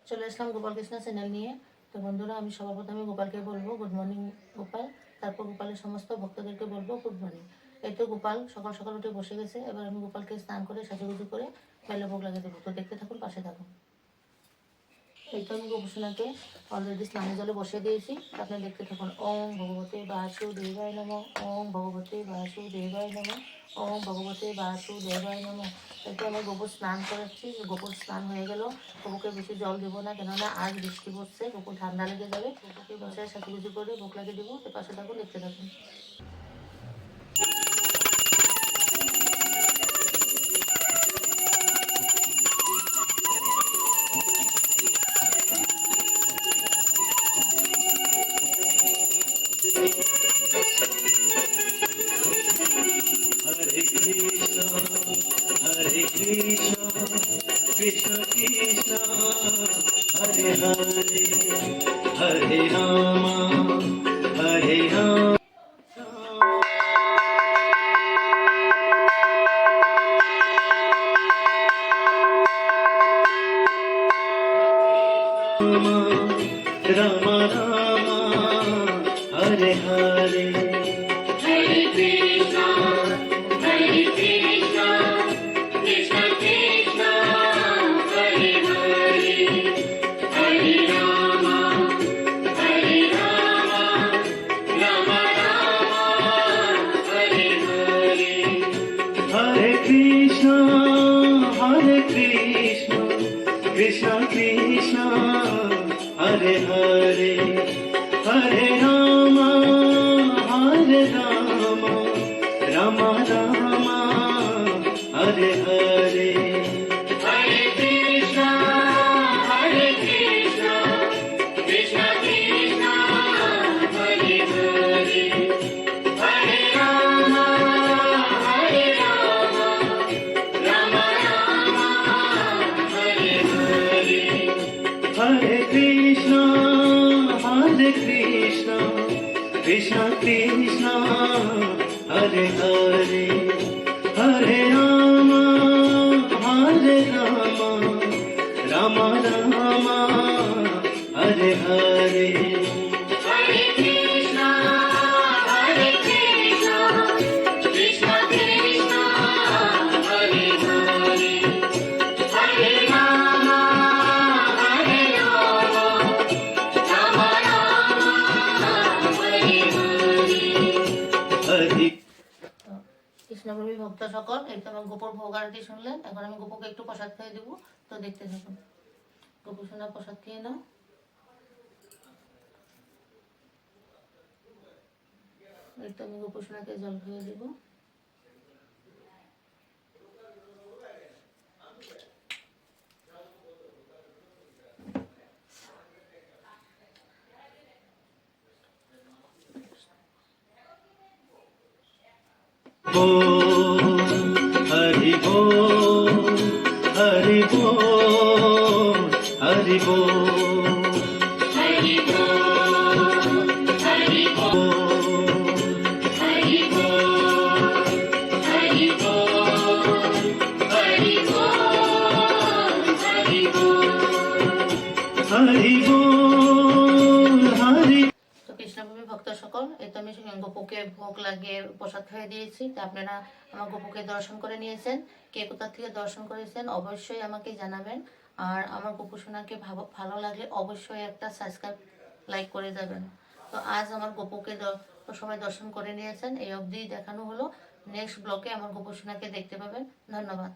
চলে আসলাম গোপাল কৃষ্ণ চ্যানেল নিয়ে। তো বন্ধুরা, আমি সবার প্রথমে গোপালকে বলবো গুড মর্নিং গোপাল। তারপর গোপালের সমস্ত ভক্তদেরকে বলবো গুড মর্নিং। এই তো গোপাল সকাল সকাল উঠে বসে গেছে। এবার আমি গোপালকে স্নান করে সাজুগুজু করে বেলা ভোগ লাগিয়ে দেবো। তো দেখতে থাকুন, পাশে থাকুন। এই তো আমি গোপসোনাকে অলরেডি স্নানের জলে বসিয়ে দিয়েছি। আপনি দেখতে থাকুন। ওম ভগবতে বাসুদেবায় নমঃ, ওম ভগবতে বাসুদেবায় নমঃ, ওম ভগবতে বাসুদেবায় নমঃ। এই তো আমি গোবর স্নান করাচ্ছি। গোবর স্নান হয়ে গেল। গোবরকে বেশি জল দেবো না, কেননা আজ বৃষ্টি পড়ছে, গোবর ঠান্ডা লেগে যাবে। গোবরকে বসে সাজুগুজু করে ভোগ লাগিয়ে দেবো। তো পাশে থাকুন, দেখতে থাকুন। Hare Krishna, Hare Krishna, Krishna Krishna, Hare Hare, Hare Rama, Hare Rama. Rama Rama, Hare Hare, Hare Krishna, Hare Krishna, Krishna Krishna, Hare Hare, Hare Rama, Hare Rama, Rama Rama, Hare Hare, Hare Krishna, Hare Krishna, Krishna Krishna, Hare Hare, Hare Rama, Hare Rama, Rama Rama, Hare Hare, Hare Krishna, Hare Krishna, Krishna Krishna, Hare Hare, Hare Rama, Hare Rama, Rama Rama, Hare Hare, Hare Krishna, Hare Krishna, Krishna Krishna, Hare Hare, Hare Rama, Hare Rama, Rama Rama, Hare Hare, Hare Krishna, Hare Krishna, Krishna Krishna, Hare Hare, Hare Rama, Hare Rama, Rama Rama, Hare Hare, Hare. কৃষ্ণপ্রেমী ভক্ত সকল, এই তো আমার গোপর ভোগ আরতি শুনলেন। এখন আমি গোপকে একটু প্রসাদ খেয়ে দেবো। তো দেখতে থাকুন। গোপর সোনা প্রসাদ খেয়ে নাও। এই তো আমি গোপর সোনাকে জল খেয়ে দেবো। Hari Bol, Hari Bol, Hari Bol, Hari Bol, Hari Bol, Hari Bol, Hari Bol, Hari Bol, Hari Bol, Hari Bol, Hari. তো কৃষ্ণপ্রেমী ভক্ত সকল, এই তো আমি গোপুকে ভোগ লাগিয়ে প্রসাদ খাইয়ে দিয়েছি। তো আপনারা আমার গোপুকে দর্শন করে নিয়েছেন। কে কোথা থেকে দর্শন করেছেন অবশ্যই আমাকে জানাবেন। আর আমার গোপু সোনাকে ভালো লাগলে অবশ্যই একটা সাবস্ক্রাইব, লাইক করে যাবেন। তো আজ আমার গোপুকে সবাই দর্শন করে নিয়েছেন। এই অবধি দেখানো হলো। নেক্সট ব্লগে আমার গোপু সোনাকে দেখতে পাবেন। ধন্যবাদ।